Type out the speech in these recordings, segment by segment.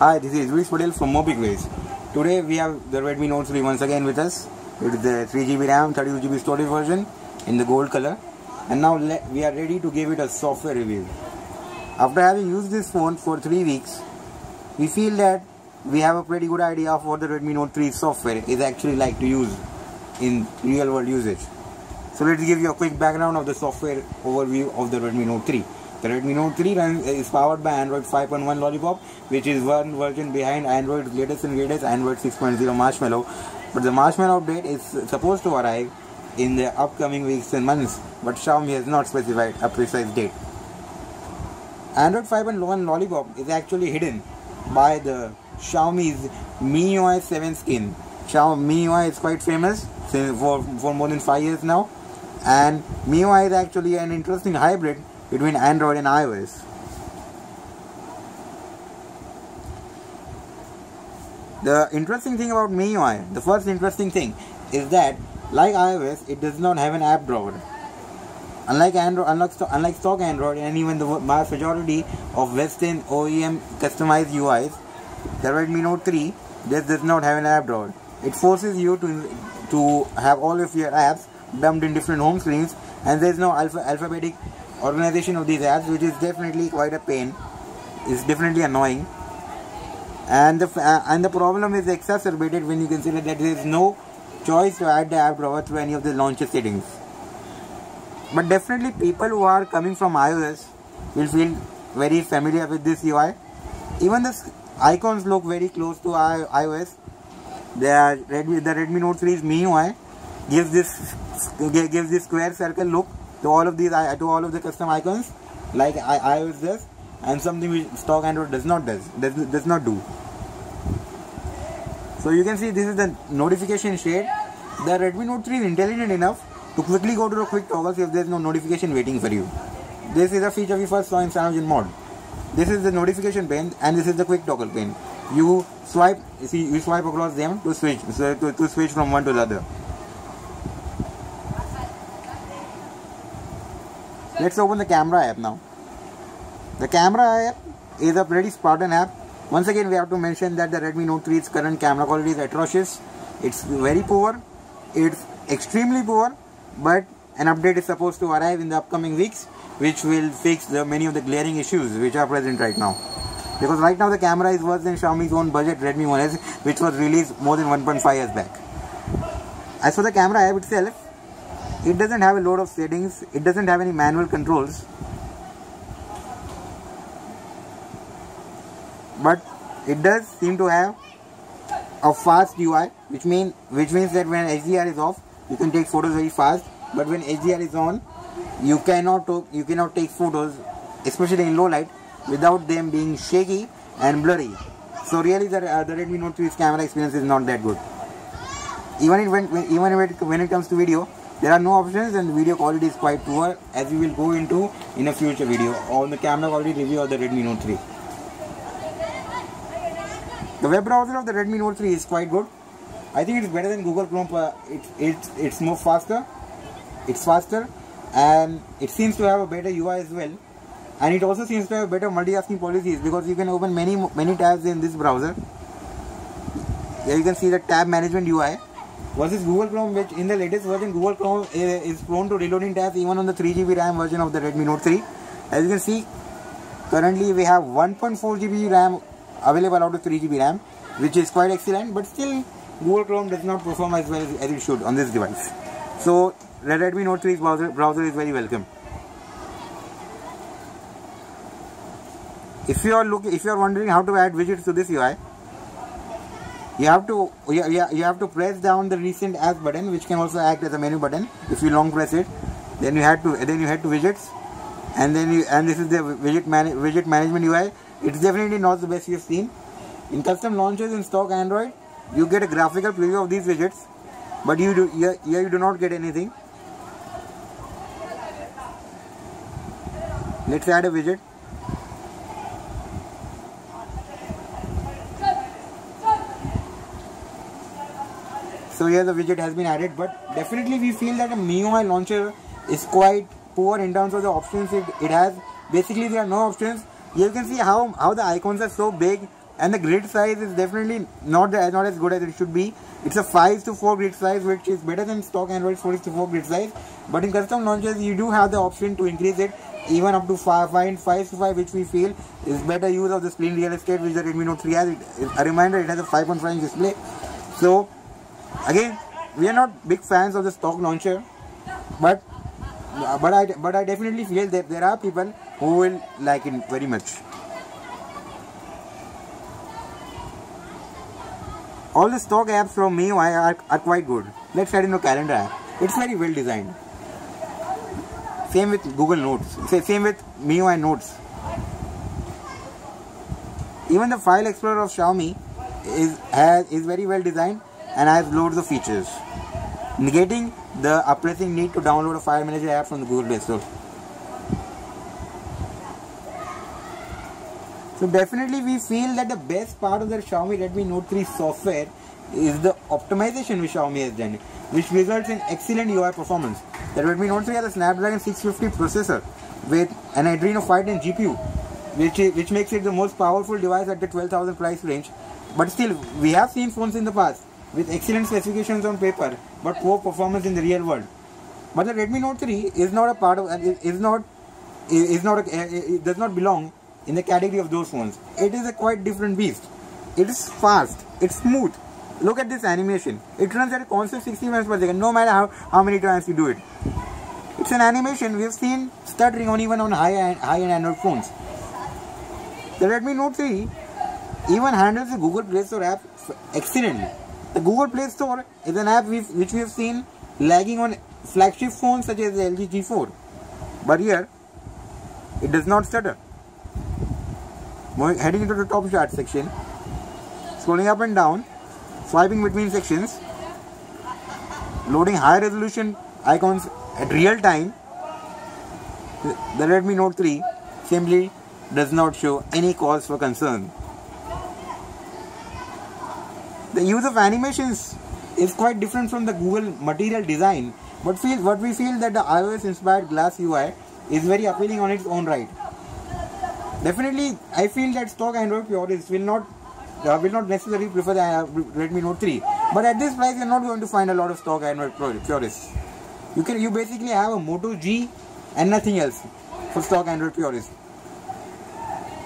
Hi, this is Luis Patel from MobiQuiz. Today we have the Redmi Note 3 once again with us. It is the 3GB RAM, 32GB storage version in the gold color. And now we are ready to give it a software review. After having used this phone for 3 weeks, we feel that we have a pretty good idea of what the Redmi Note 3 software is actually like to use in real world usage. So let's give you a quick background of the software overview of the Redmi Note 3. The Redmi Note 3 is powered by Android 5.1 Lollipop, which is one version behind Android's latest and greatest Android 6.0 Marshmallow. But the Marshmallow update is supposed to arrive in the upcoming weeks and months, but Xiaomi has not specified a precise date. Android 5.1 Lollipop is actually hidden by the Xiaomi's MIUI 7 skin. Xiaomi MIUI is quite famous for more than 5 years now, and MIUI is actually an interesting hybrid between Android and iOS. The interesting thing about MIUI, the first interesting thing, is that like iOS, it does not have an app drawer. Unlike stock Android and even the vast majority of Western OEM customized UIs, the Redmi Note 3 does not have an app drawer. It forces you to have all of your apps dumped in different home screens, and there is no alphabetic organization of these apps, which is definitely quite a pain. It's definitely annoying, and the problem is exacerbated when you consider that there is no choice to add the app drawer through any of the launcher settings. But definitely people who are coming from iOS will feel very familiar with this UI. Even the icons look very close to iOS. The Redmi Note 3's MIUI gives this square circle look to all of the custom icons, like iOS does, and something which stock Android does not do. So you can see this is the notification shade. The Redmi Note 3 is intelligent enough to quickly go to the quick toggles if there is no notification waiting for you. This is a feature we first saw in CyanogenMod. This is the notification pane, and this is the quick toggle pane. You swipe across them to switch from one to the other. Let's open the camera app now. The camera app is a pretty Spartan app. Once again, we have to mention that the Redmi Note 3's current camera quality is atrocious. It's very poor. It's extremely poor. But an update is supposed to arrive in the upcoming weeks, which will fix many of the glaring issues which are present right now. Because right now the camera is worse than Xiaomi's own budget Redmi 1S, which was released more than 1.5 years back. As for the camera app itself, it doesn't have a lot of settings. It doesn't have any manual controls. But it does seem to have a fast UI, which means that when HDR is off, you can take photos very fast. But when HDR is on, you cannot take photos, especially in low light, without them being shaky and blurry. So really, the Redmi Note 3's camera experience is not that good. Even when it comes to video, there are no options, and the video quality is quite poor, as we will go into in a future video on the camera quality review of the Redmi Note 3. The web browser of the Redmi Note 3 is quite good. I think it's better than Google Chrome. It's more faster. It's faster, and it seems to have a better UI as well. And it also seems to have better multitasking policies, because you can open many tabs in this browser. Here you can see the tab management UI. Versus Google Chrome, which in the latest version, Google Chrome is prone to reloading tabs even on the 3GB RAM version of the Redmi Note 3. As you can see, currently we have 1.4GB RAM available out of 3GB RAM, which is quite excellent, but still Google Chrome does not perform as well as it should on this device. So the Redmi Note 3's browser is very welcome. If you are wondering how to add widgets to this UI, you have to press down the recent apps button, which can also act as a menu button if you long press it. Then you head to widgets, and this is the widget management UI. It's definitely not the best you've seen. In custom launchers in stock Android, you get a graphical preview of these widgets, but you do not get anything. Let's add a widget. So here the widget has been added, but definitely we feel that a MIUI launcher is quite poor in terms of the options it has. Basically there are no options. You can see how the icons are so big and the grid size is definitely not as good as it should be. It's a 5:4 grid size, which is better than stock Android 4:4 grid size. But in custom launchers, you do have the option to increase it even up to 5:5, which we feel is better use of the screen real estate, which the Redmi Note 3 has. A reminder, it has a 5.5 inch display. So again, we are not big fans of the stock launcher, but I definitely feel that there are people who will like it very much. All the stock apps from MIUI are quite good. Let's head into Calendar app. It's very well designed. Same with Google Notes. Same with MIUI Notes. Even the File Explorer of Xiaomi is very well designed and has loads of features, negating the pressing need to download a file manager app from the Google Play Store. So definitely we feel that the best part of the Xiaomi Redmi Note 3 software is the optimization which Xiaomi has done, which results in excellent UI performance. The Redmi Note 3 has a Snapdragon 650 processor with an Adreno 510 GPU, which makes it the most powerful device at the 12,000 price range. But still, we have seen phones in the past with excellent specifications on paper but poor performance in the real world. But the Redmi Note 3 is not a part of, it does not belong in the category of those phones. It is a quite different beast. It is fast, it's smooth. Look at this animation. It runs at a constant 60 frames per second, no matter how many times you do it. It's an animation we have seen stuttering even on high-end Android phones. The Redmi Note 3 even handles the Google Play Store app excellently. The Google Play Store is an app which we have seen lagging on flagship phones such as the LG G4. But here, it does not stutter. Heading into the top chart section, scrolling up and down, swiping between sections, loading high resolution icons at real time, the Redmi Note 3 simply does not show any cause for concern. The use of animations is quite different from the Google material design, but what we feel that the iOS inspired Glass UI is very appealing on its own right. Definitely, I feel that stock Android purists will not necessarily prefer the Redmi Note 3. But at this price, you're not going to find a lot of stock Android purists. You basically have a Moto G and nothing else for stock Android purists.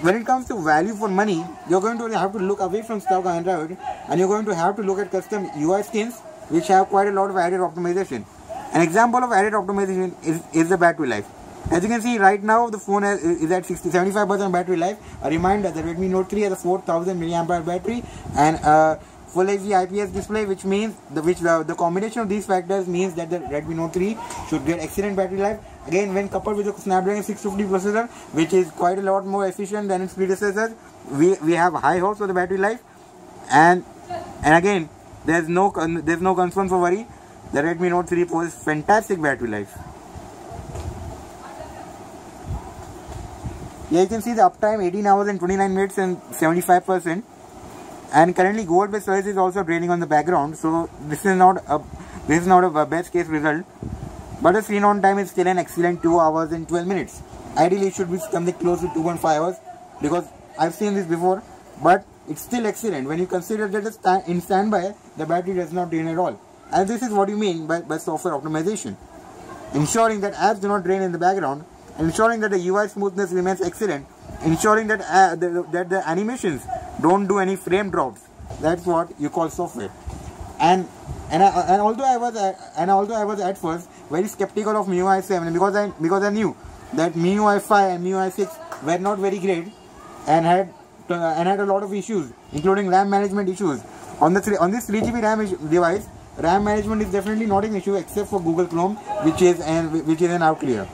When it comes to value for money, you're going to have to look away from stock Android and you're going to have to look at custom UI skins which have quite a lot of added optimization. An example of added optimization is the battery life. As you can see right now, the phone is at 75% battery life. A reminder, the Redmi Note 3 has a 4000 mAh battery and a Full HD IPS display, which means the combination of these factors means that the Redmi Note 3 should get excellent battery life. Again, when coupled with the Snapdragon 650 processor, which is quite a lot more efficient than its predecessors, we have high hopes for the battery life. And again, there's no concern for worry. The Redmi Note 3 poses fantastic battery life. Here you can see the uptime 18 hours and 29 minutes and 75%. And currently gold-based service is also draining on the background, so this is not a best case result. But the screen on time is still an excellent 2 hours and 12 minutes. Ideally it should be something close to 2.5 hours because I've seen this before, but it's still excellent when you consider that in standby the battery does not drain at all. And this is what you mean by software optimization, ensuring that apps do not drain in the background, ensuring that the UI smoothness remains excellent, ensuring that the animations don't do any frame drops. That's what you call software. And although I was at first very skeptical of MIUI 7 because I knew that MIUI 5 and MIUI 6 were not very great and had a lot of issues, including RAM management issues. On this 3GB RAM device, RAM management is definitely not an issue except for Google Chrome, which is an outlier.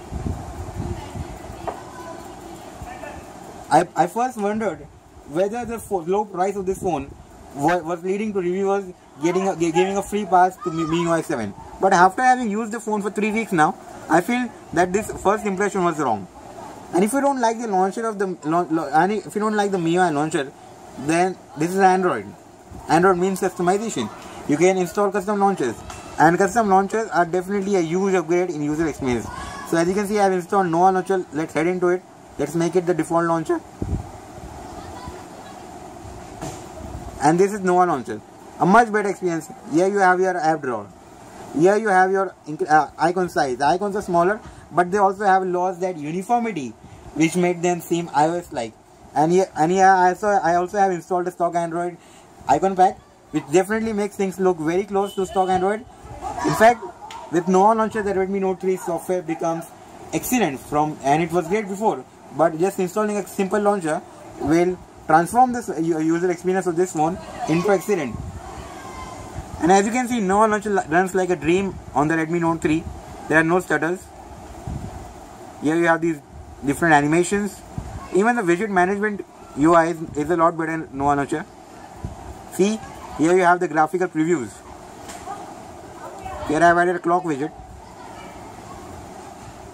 I first wondered whether the low price of this phone was leading to reviewers giving a free pass to MIUI 7. But after having used the phone for 3 weeks now, I feel that this first impression was wrong. And if you don't like the launcher of if you don't like the MIUI launcher, then this is Android. Android means customization. You can install custom launchers, and custom launchers are definitely a huge upgrade in user experience. So as you can see, I have installed Nova launcher. Let's head into it. Let's make it the default launcher. and this is Nova launcher. A much better experience. Here you have your app drawer. Here you have your icon size. The icons are smaller, but they also have lost that uniformity, which made them seem iOS-like. And here I also have installed a stock Android icon pack, which definitely makes things look very close to stock Android. In fact, with Nova launcher, the Redmi Note 3 software becomes excellent and it was great before, but just installing a simple launcher will transform this user experience of this phone into excellent. And as you can see, Nova launcher runs like a dream on the Redmi Note 3. There are no stutters. Here you have these different animations. Even the widget management UI is a lot better in Nova launcher. See, here you have the graphical previews. Here I have added a clock widget.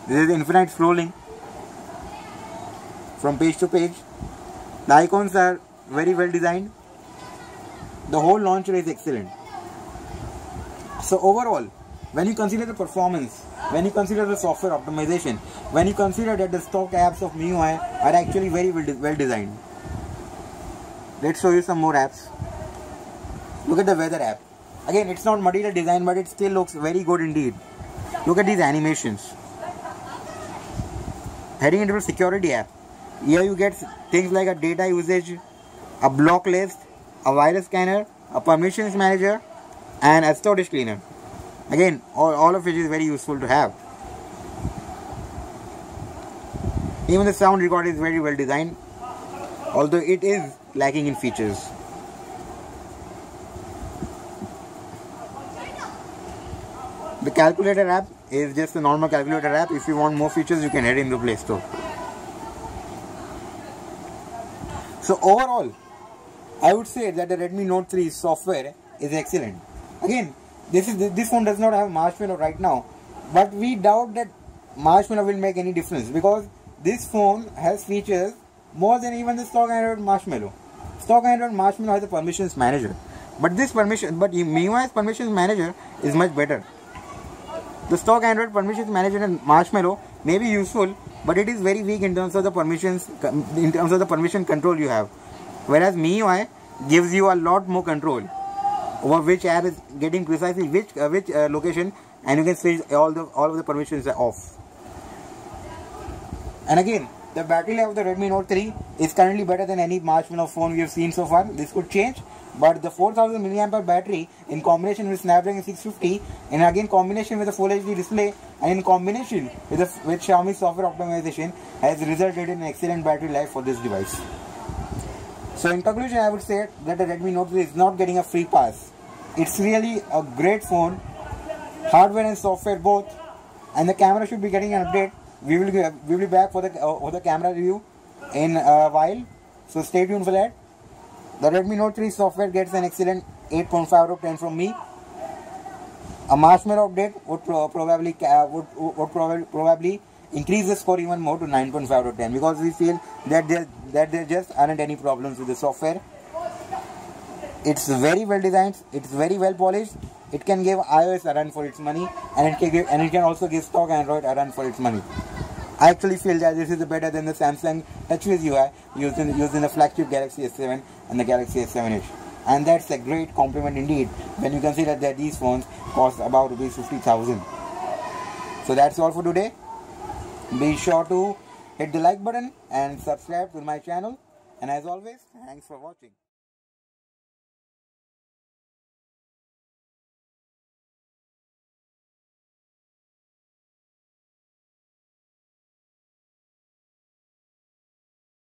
This is infinite scrolling from page to page. The icons are very well designed. The whole launcher is excellent. So overall, when you consider the performance, when you consider the software optimization, when you consider that the stock apps of MIUI are actually very well designed. Let's show you some more apps. Look at the weather app. Again, it's not material design, but it still looks very good indeed. Look at these animations. Heading into the security app. Here you get things like a data usage, a block list, a virus scanner, a permissions manager, and a storage cleaner. Again, all of which is very useful to have. Even the sound recorder is very well designed, although it is lacking in features. The calculator app is just a normal calculator app. If you want more features, you can head in the Play Store. So overall, I would say that the Redmi Note 3 software is excellent. Again, this phone does not have Marshmallow right now, but we doubt that Marshmallow will make any difference, because this phone has features more than even the stock Android Marshmallow. Stock Android Marshmallow has a permissions manager, but MIUI's permissions manager is much better. The stock Android permissions manager and Marshmallow may be useful, but it is very weak in terms of the permissions, in terms of the permission control you have. Whereas MIUI gives you a lot more control over which app is getting precisely which location, and you can switch all of the permissions are off. And again, the battery life of the Redmi Note 3 is currently better than any Marshmallow phone we have seen so far. This could change, but the 4000 mAh battery in combination with Snapdragon 650, and again combination with a Full HD display, and in combination with Xiaomi software optimization, has resulted in an excellent battery life for this device. So in conclusion, I would say that the Redmi Note 3 is not getting a free pass. It's really a great phone, hardware and software both, and the camera should be getting an update. We will be back for the camera review in a while, so stay tuned for that. The Redmi Note 3 software gets an excellent 8.5 out of 10 from me. A Marshmallow update would probably increase the score even more to 9.5 out of 10, because we feel that there just aren't any problems with the software. It's very well designed, it's very well polished. It can give iOS a run for its money, and it can also give stock Android a run for its money. I actually feel that this is better than the Samsung TouchWiz UI used in the flagship Galaxy S7 and the Galaxy S7 Edge. And that's a great compliment indeed when you consider that these phones cost about ₹50,000. So that's all for today. Be sure to hit the like button and subscribe to my channel. And as always, thanks for watching.